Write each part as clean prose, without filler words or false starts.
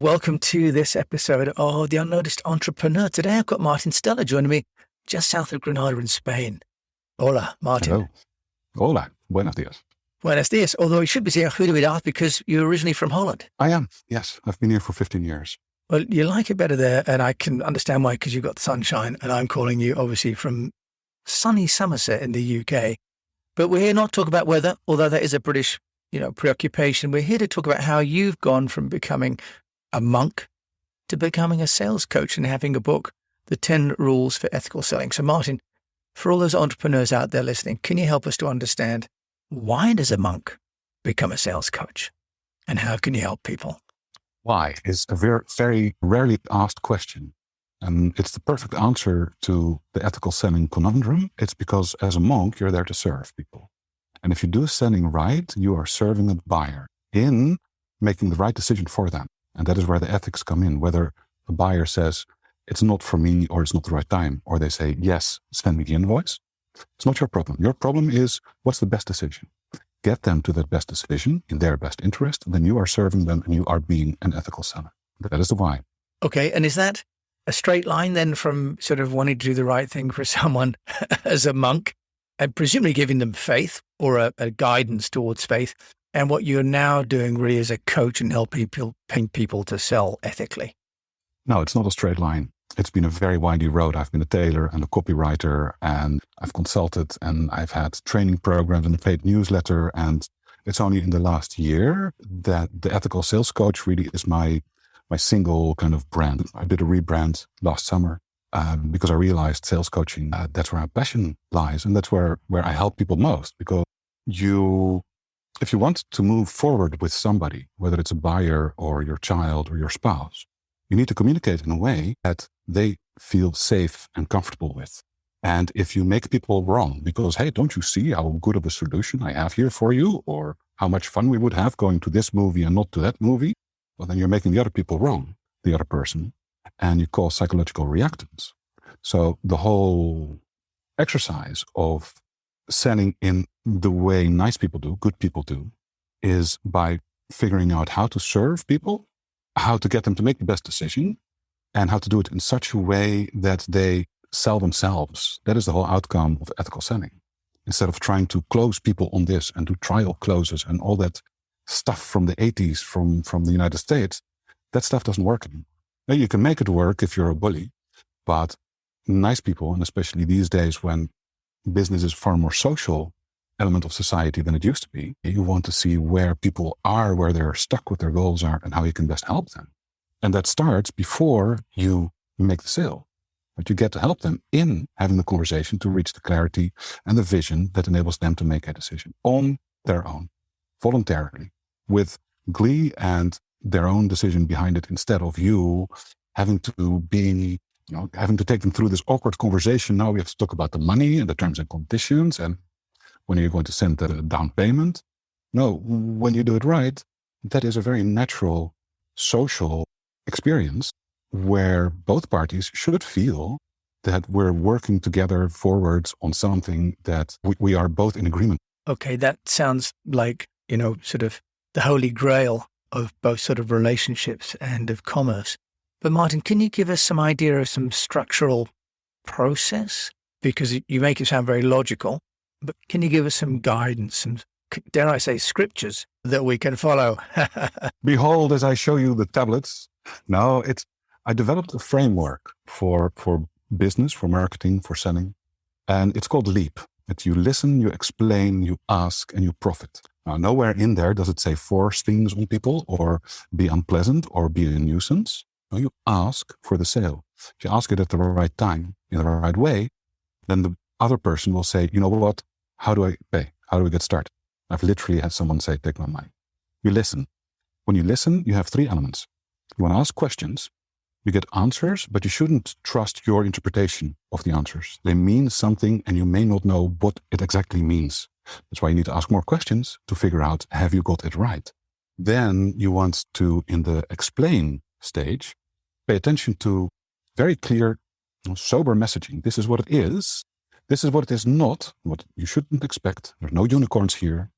Welcome to this episode of The Unnoticed Entrepreneur. Today I've got Martin Stella joining me just south of Granada in Spain. Hola, Martin. Hello. Hola. Buenos dias. Buenos dias. Although you should be saying goedemiddag because you're originally from Holland. I am, yes. I've been here for 15 years. Well, you like it better there, and I can understand why, because you've got the sunshine, and I'm calling you obviously from sunny Somerset in the UK. But we're here not to talk about weather, although that is a British, preoccupation. We're here to talk about how you've gone from becoming a monk to becoming a sales coach and having a book, The 10 Rules for Ethical Selling. So Martin, for all those entrepreneurs out there listening, can you help us to understand why does a monk become a sales coach and how can you help people? Why is a very, very rarely asked question. And it's the perfect answer to the ethical selling conundrum. It's because as a monk, you're there to serve people. And if you do selling right, you are serving a buyer in making the right decision for them. And that is where the ethics come in, whether the buyer says, it's not for me or it's not the right time, or they say, yes, send me the invoice. It's not your problem. Your problem is, what's the best decision? Get them to that best decision in their best interest. Then you are serving them and you are being an ethical seller. That is the why. Okay. And is that a straight line then from sort of wanting to do the right thing for someone as a monk and presumably giving them faith or a guidance towards faith? And what you're now doing really as a coach and helping people to sell ethically? No, it's not a straight line. It's been a very windy road. I've been a tailor and a copywriter, and I've consulted, and I've had training programs and a paid newsletter. And it's only in the last year that the ethical sales coach really is my single kind of brand. I did a rebrand last summer because I realized sales coaching, that's where my passion lies. And that's where I help people most, because if you want to move forward with somebody, whether it's a buyer or your child or your spouse, you need to communicate in a way that they feel safe and comfortable with. And if you make people wrong because, hey, don't you see how good of a solution I have here for you, or how much fun we would have going to this movie and not to that movie, well, then you're making the other people wrong, the other person, and you cause psychological reactance. So the whole exercise of selling in the way nice people do, good people do, is by figuring out how to serve people, how to get them to make the best decision, and how to do it in such a way that they sell themselves. That is the whole outcome of ethical selling. Instead of trying to close people on this and do trial closes and all that stuff from the 80s from the United States, that stuff doesn't work anymore. Now, you can make it work if you're a bully, but nice people, and especially these days when business is far more social element of society than it used to be, you want to see where people are, where they're stuck, what their goals are, and how you can best help them. And that starts before you make the sale. But you get to help them in having the conversation to reach the clarity and the vision that enables them to make a decision on their own, voluntarily, with glee and their own decision behind it, instead of you having to having to take them through this awkward conversation. Now we have to talk about the money and the terms and conditions and when you're going to send the down payment. No, when you do it right, that is a very natural social experience where both parties should feel that we're working together forwards on something that we are both in agreement. Okay, that sounds like, sort of the holy grail of both sort of relationships and of commerce. But Martin, can you give us some idea of some structural process? Because you make it sound very logical, but can you give us some guidance, some, dare I say, scriptures that we can follow? Behold, as I show you the tablets. No, I developed a framework for business, for marketing, for selling, and it's called LEAP. It's you listen, you explain, you ask, and you profit. Now, nowhere in there does it say force things on people or be unpleasant or be a nuisance. No, you ask for the sale. If you ask it at the right time, in the right way, then the other person will say, you know what, how do I pay? How do we get started? I've literally had someone say, take my money. You listen. When you listen, you have three elements. You want to ask questions, you get answers, but you shouldn't trust your interpretation of the answers. They mean something and you may not know what it exactly means. That's why you need to ask more questions to figure out, have you got it right? Then you want to, in the explain stage, pay attention to very clear, sober messaging. This is what it is. This is what it is not, what you shouldn't expect. There's no unicorns here.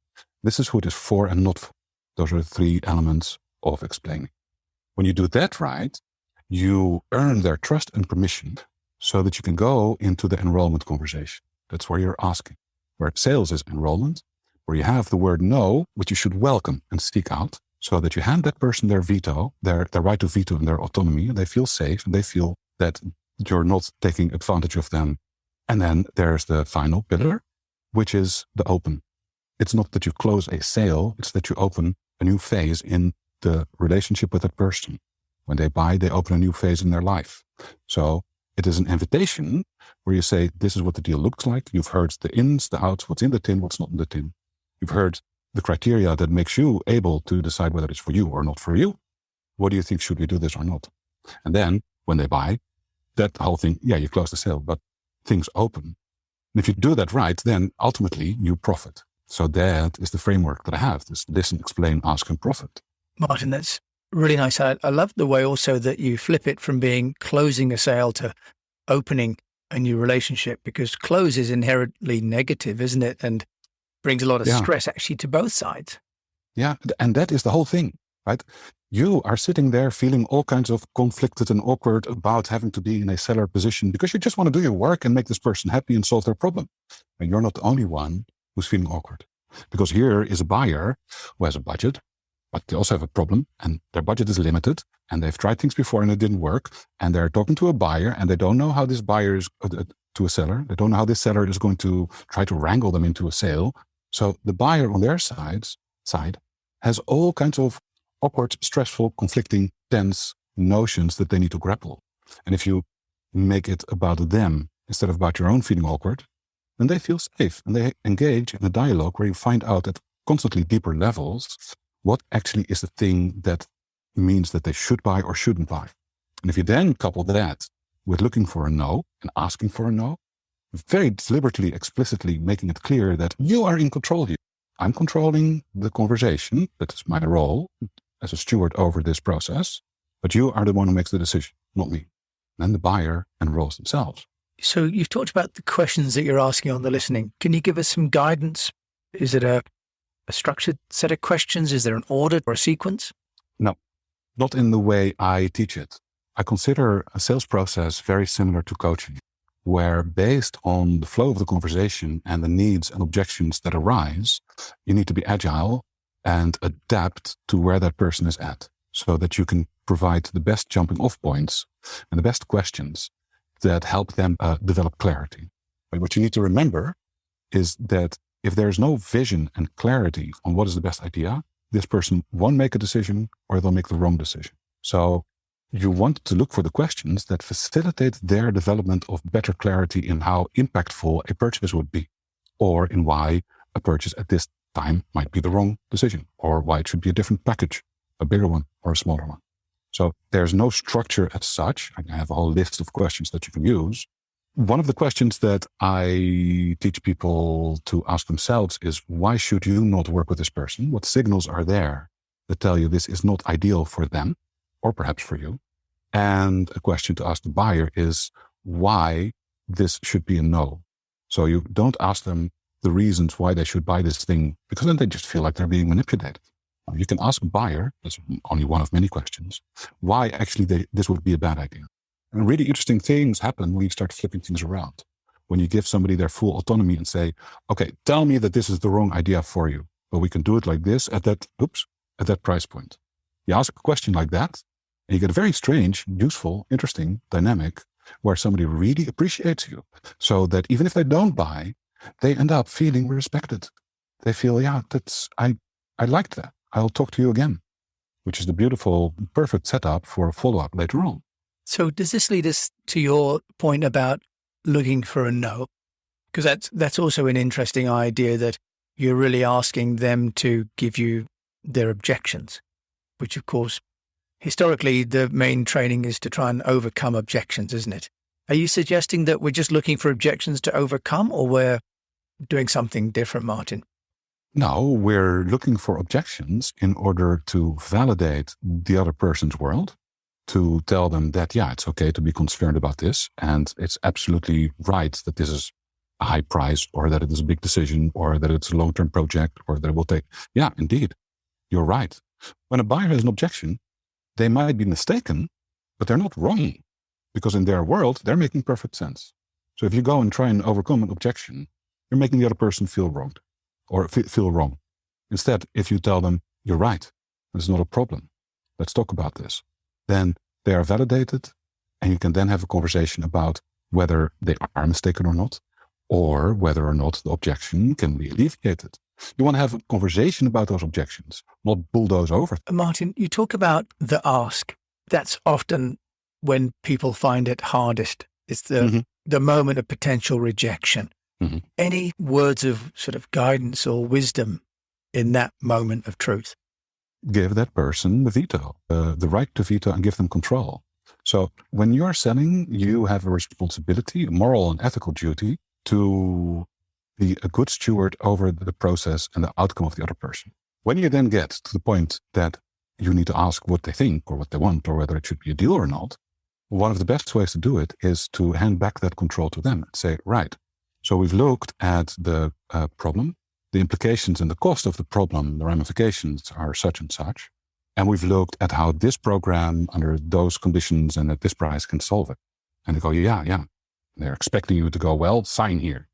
This is who it is for and not for. Those are the three elements of explaining. When you do that right, you earn their trust and permission so that you can go into the enrollment conversation. That's where you're asking. Where sales is enrollment, where you have the word no, which you should welcome and seek out, so that you hand that person their veto, their right to veto and their autonomy, and they feel safe and they feel that you're not taking advantage of them. And then there's the final pillar, which is the open. It's not that you close a sale, it's that you open a new phase in the relationship with that person. When they buy, they open a new phase in their life. So it is an invitation where you say, this is what the deal looks like. You've heard the ins, the outs, what's in the tin, what's not in the tin. You've heard the criteria that makes you able to decide whether it's for you or not for you. What do you think? Should we do this or not? And then when they buy, that whole thing, you close the sale, but things open. And if you do that right, then ultimately you profit. So that is the framework that I have, this listen, explain, ask, and profit. Martin, that's really nice. I love the way also that you flip it from being closing a sale to opening a new relationship, because close is inherently negative, isn't it? And brings a lot of stress actually to both sides. Yeah, and that is the whole thing, right? You are sitting there feeling all kinds of conflicted and awkward about having to be in a seller position because you just want to do your work and make this person happy and solve their problem. And you're not the only one who's feeling awkward, because here is a buyer who has a budget, but they also have a problem and their budget is limited and they've tried things before and it didn't work. And they're talking to a buyer and they don't know how this buyer is to a seller. They don't know how this seller is going to try to wrangle them into a sale. So the buyer on their side has all kinds of awkward, stressful, conflicting, tense notions that they need to grapple. And if you make it about them instead of about your own feeling awkward, then they feel safe and they engage in a dialogue where you find out at constantly deeper levels what actually is the thing that means that they should buy or shouldn't buy. And if you then couple that with looking for a no and asking for a no, very deliberately, explicitly making it clear that you are in control here. I'm controlling the conversation. That is my role as a steward over this process. But you are the one who makes the decision, not me. Then the buyer enrolls themselves. So you've talked about the questions that you're asking on the listening. Can you give us some guidance? Is it a structured set of questions? Is there an order or a sequence? No, not in the way I teach it. I consider a sales process very similar to coaching, where based on the flow of the conversation and the needs and objections that arise, you need to be agile and adapt to where that person is at so that you can provide the best jumping off points and the best questions that help them develop clarity. But what you need to remember is that if there's no vision and clarity on what is the best idea, this person won't make a decision or they'll make the wrong decision. So you want to look for the questions that facilitate their development of better clarity in how impactful a purchase would be, or in why a purchase at this time might be the wrong decision, or why it should be a different package, a bigger one or a smaller one. So there's no structure as such. I have a whole list of questions that you can use. One of the questions that I teach people to ask themselves is, why should you not work with this person? What signals are there that tell you this is not ideal for them, or perhaps for you? And a question to ask the buyer is why this should be a no. So you don't ask them the reasons why they should buy this thing, because then they just feel like they're being manipulated. You can ask a buyer, that's only one of many questions, why actually this would be a bad idea. And really interesting things happen when you start flipping things around. When you give somebody their full autonomy and say, okay, tell me that this is the wrong idea for you, but we can do it like this at that price point. You ask a question like that, and you get a very strange, useful, interesting dynamic where somebody really appreciates you, so that even if they don't buy, they end up feeling respected. They feel, I liked that. I'll talk to you again, which is the beautiful, perfect setup for a follow-up later on. So does this lead us to your point about looking for a no? Because that's also an interesting idea, that you're really asking them to give you their objections, which of course, historically, the main training is to try and overcome objections, isn't it? Are you suggesting that we're just looking for objections to overcome, or we're doing something different, Martin? No, we're looking for objections in order to validate the other person's world, to tell them that, it's okay to be concerned about this. And it's absolutely right that this is a high price, or that it is a big decision, or that it's a long-term project, or that it will take. Yeah, indeed, you're right. When a buyer has an objection, They might be mistaken, but they're not wrong, because in their world, they're making perfect sense. So if you go and try and overcome an objection, you're making the other person feel wronged or feel wrong. Instead, if you tell them, you're right, it's not a problem, let's talk about this, then they are validated, and you can then have a conversation about whether they are mistaken or not, or whether or not the objection can be alleviated. You want to have a conversation about those objections, not bulldoze over. Martin, you talk about the ask. That's often when people find it hardest. It's the moment of potential rejection. Any words of sort of guidance or wisdom in that moment of truth? Give that person the veto, the right to veto, and give them control. So when you're selling, you have a responsibility, a moral and ethical duty to be a good steward over the process and the outcome of the other person. When you then get to the point that you need to ask what they think or what they want or whether it should be a deal or not, one of the best ways to do it is to hand back that control to them and say, right, so we've looked at the problem, the implications and the cost of the problem, the ramifications are such and such, and we've looked at how this program under those conditions and at this price can solve it. And they go, yeah. They're expecting you to go, well, sign here.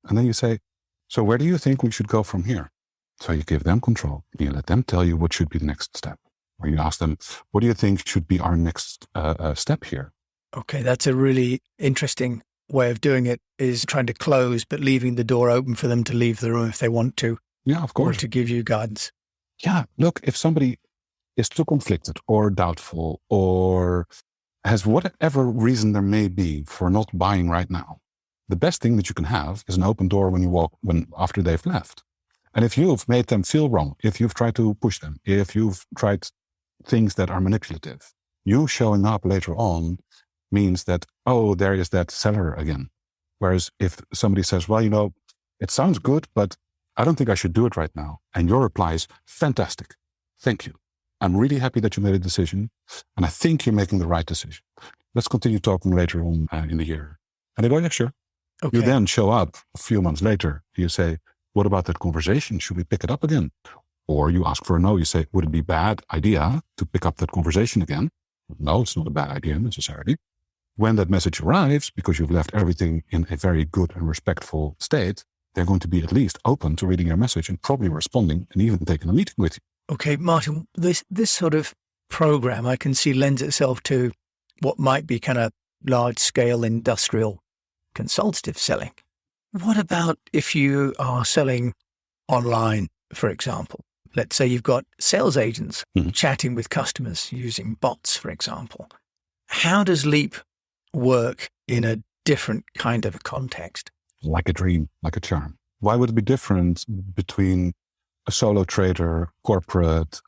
And then you say, so where do you think we should go from here? So you give them control. You let them tell you what should be the next step. Or you ask them, what do you think should be our next step here? Okay, that's a really interesting way of doing it, is trying to close, but leaving the door open for them to leave the room if they want to. Yeah, of course. Or to give you guidance. Yeah, look, if somebody is too conflicted or doubtful or has whatever reason there may be for not buying right now, the best thing that you can have is an open door after they've left. And if you've made them feel wrong, if you've tried to push them, if you've tried things that are manipulative, you showing up later on means that, oh, there is that seller again. Whereas if somebody says, well, it sounds good, but I don't think I should do it right now. And your reply is, fantastic. Thank you. I'm really happy that you made a decision. And I think you're making the right decision. Let's continue talking later on in the year. And they go, yeah, sure. Okay. You then show up a few months later. You say, what about that conversation? Should we pick it up again? Or you ask for a no. You say, would it be a bad idea to pick up that conversation again? No, it's not a bad idea necessarily. When that message arrives, because you've left everything in a very good and respectful state, they're going to be at least open to reading your message and probably responding and even taking a meeting with you. Okay, Martin, this sort of program I can see lends itself to what might be kind of large-scale industrial consultative selling. What about if you are selling online, for example? Let's say you've got sales agents chatting with customers using bots, for example. How does Leap work in a different kind of a context? Like a dream, like a charm. Why would it be different between a solo trader, corporate,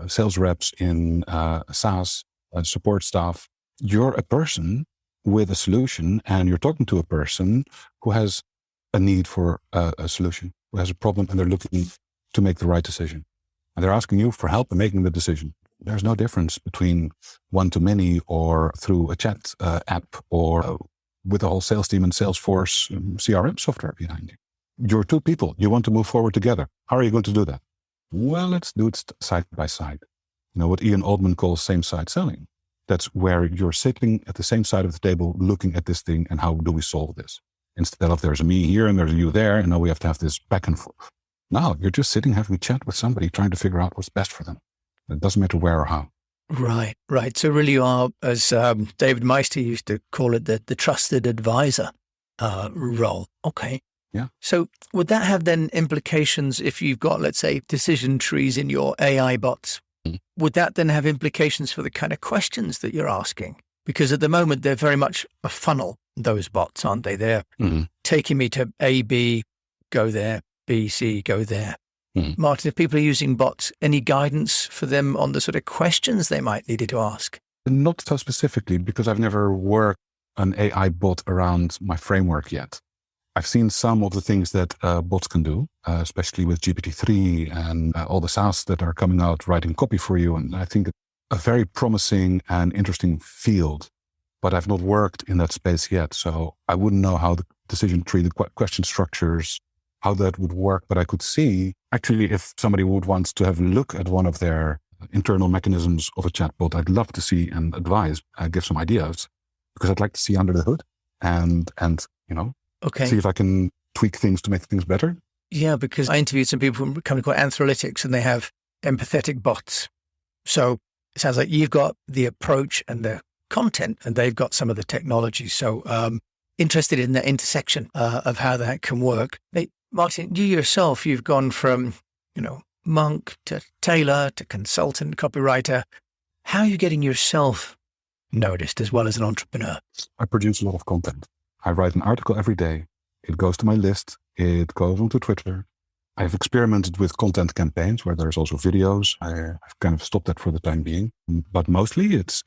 sales reps in SaaS, support staff? You're a person with a solution, and you're talking to a person who has a need for a solution, who has a problem, and they're looking to make the right decision. And they're asking you for help in making the decision. There's no difference between one-to-many or through a chat app or with a whole sales team and Salesforce CRM software behind you. You're two people. You want to move forward together. How are you going to do that? Well, let's do it side by side. You know what Ian Oldman calls same-side selling. That's where you're sitting at the same side of the table looking at this thing and how do we solve this? Instead of there's a me here and there's a you there and now we have to have this back and forth. No, you're just sitting having a chat with somebody trying to figure out what's best for them. It doesn't matter where or how. Right. So really you are, as David Meister used to call it, the trusted advisor role. Okay. Yeah. So would that have then implications if you've got, let's say, decision trees in your AI bots? Would that then have implications for the kind of questions that you're asking? Because at the moment, they're very much a funnel, those bots, aren't they? They're taking me to A, B, go there, B, C, go there. Martin, if people are using bots, any guidance for them on the sort of questions they might need to ask? Not so specifically, because I've never worked an AI bot around my framework yet. I've seen some of the things that bots can do, especially with GPT-3 and all the SaaS that are coming out writing copy for you. And I think it's a very promising and interesting field, but I've not worked in that space yet. So I wouldn't know how the decision tree, the question structures, how that would work. But I could see actually if somebody would want to have a look at one of their internal mechanisms of a chatbot, I'd love to see and advise, give some ideas, because I'd like to see under the hood and Okay. see if I can tweak things to make things better. Yeah, because I interviewed some people from a company called Anthrolytics, and they have empathetic bots. So it sounds like you've got the approach and the content, and they've got some of the technology. So interested in the intersection of how that can work. Martin, you yourself, you've gone from, monk to tailor to consultant, copywriter. How are you getting yourself noticed as well as an entrepreneur? I produce a lot of content. I write an article every day. It goes to my list. It goes onto Twitter. I've experimented with content campaigns where there's also videos. I've kind of stopped that for the time being, but mostly it's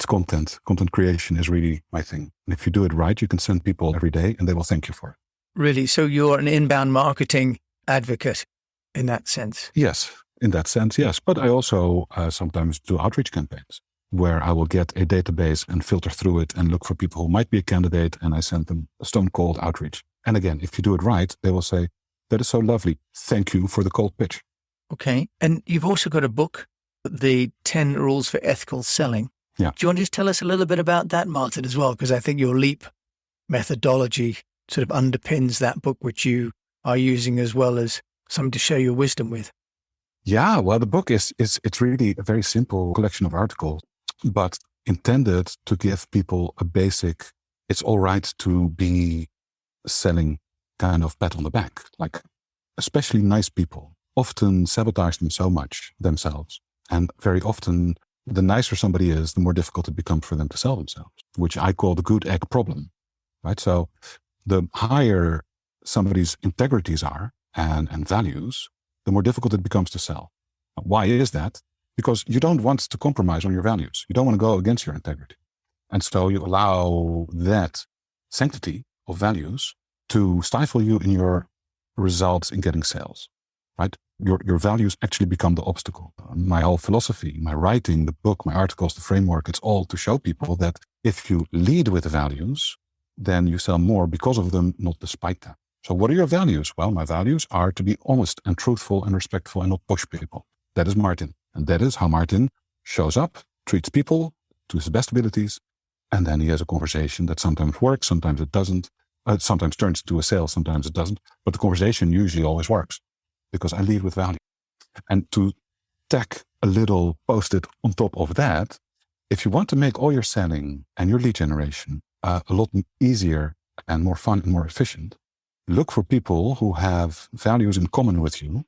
content. Content creation is really my thing. And if you do it right, you can send people every day and they will thank you for it. Really? So you're an inbound marketing advocate in that sense? Yes, in that sense, yes. But I also sometimes do outreach campaigns where I will get a database and filter through it and look for people who might be a candidate, and I send them a stone cold outreach. And again, if you do it right, they will say, "That is so lovely. Thank you for the cold pitch." Okay. And you've also got a book, The 10 Rules for Ethical Selling. Yeah. Do you want to just tell us a little bit about that, Martin, as well? Because I think your LEAP methodology sort of underpins that book, which you are using as well as something to share your wisdom with. Yeah, well, the book it's really a very simple collection of articles, but intended to give people a basic, it's all right to be selling kind of pat on the back. Like, especially nice people often sabotage them so much themselves. And very often, the nicer somebody is, the more difficult it becomes for them to sell themselves, which I call the good egg problem, right? So the higher somebody's integrities are and values, the more difficult it becomes to sell. Why is that? Because you don't want to compromise on your values. You don't want to go against your integrity. And so you allow that sanctity of values to stifle you in your results in getting sales, right? Your values actually become the obstacle. My whole philosophy, my writing, the book, my articles, the framework, it's all to show people that if you lead with the values, then you sell more because of them, not despite them. So what are your values? Well, my values are to be honest and truthful and respectful and not push people. That is Martin. And that is how Martin shows up, treats people to his best abilities, and then he has a conversation that sometimes works, sometimes it doesn't. Sometimes turns to a sale, sometimes it doesn't. But the conversation usually always works because I lead with value. And to tack a little post-it on top of that, if you want to make all your selling and your lead generation a lot easier and more fun and more efficient, look for people who have values in common with you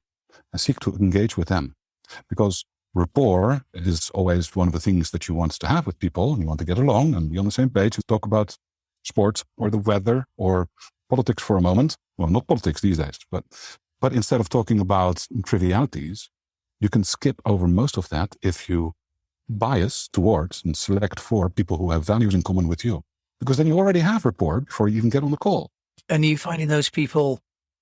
and seek to engage with them. Because rapport is always one of the things that you want to have with people. And you want to get along and be on the same page and talk about sports or the weather or politics for a moment. Well, not politics these days, but instead of talking about trivialities, you can skip over most of that if you bias towards and select for people who have values in common with you. Because then you already have rapport before you even get on the call. And are you finding those people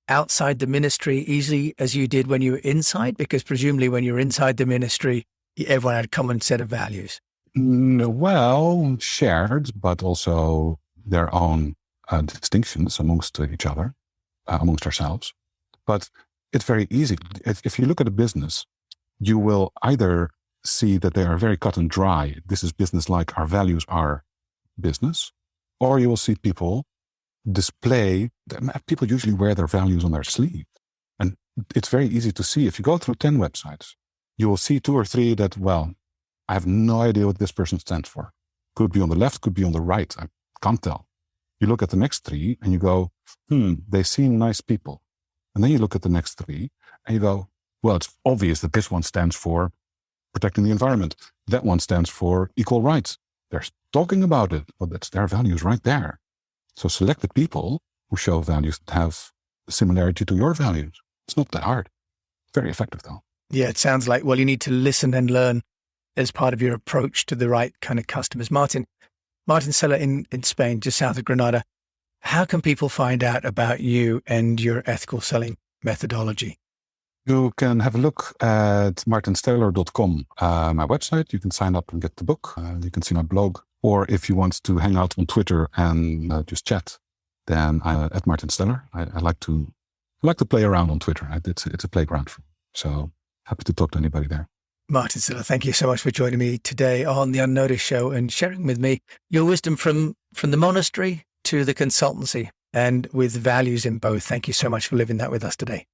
outside the ministry easily as you did when you were inside? Because presumably when you're inside the ministry, everyone had a common set of values. Well, shared, but also their own distinctions amongst each other, amongst ourselves. But it's very easy. If you look at a business, you will either see that they are very cut and dry. This is business like our values are business. Or you will see people display, people usually wear their values on their sleeve. And it's very easy to see. If you go through 10 websites, you will see 2 or 3 that, well, I have no idea what this person stands for. Could be on the left, could be on the right. I can't tell. You look at the next 3 and you go, they seem nice people. And then you look at the next 3 and you go, well, it's obvious that this one stands for protecting the environment. That one stands for equal rights. They're talking about it, but that's their values right there. So select the people who show values that have similarity to your values. It's not that hard. Very effective though. Yeah, it sounds like, well, you need to listen and learn as part of your approach to the right kind of customers. Martin Seller in Spain, just south of Granada. How can people find out about you and your ethical selling methodology? You can have a look at martinsteller.com, my website. You can sign up and get the book. You can see my blog. Or if you want to hang out on Twitter and just chat, then at Martin Steller. I like to play around on Twitter. It's a playground for me. So happy to talk to anybody there. Martin Siller, thank you so much for joining me today on the Unnoticed Show and sharing with me your wisdom from the monastery to the consultancy and with values in both. Thank you so much for living that with us today.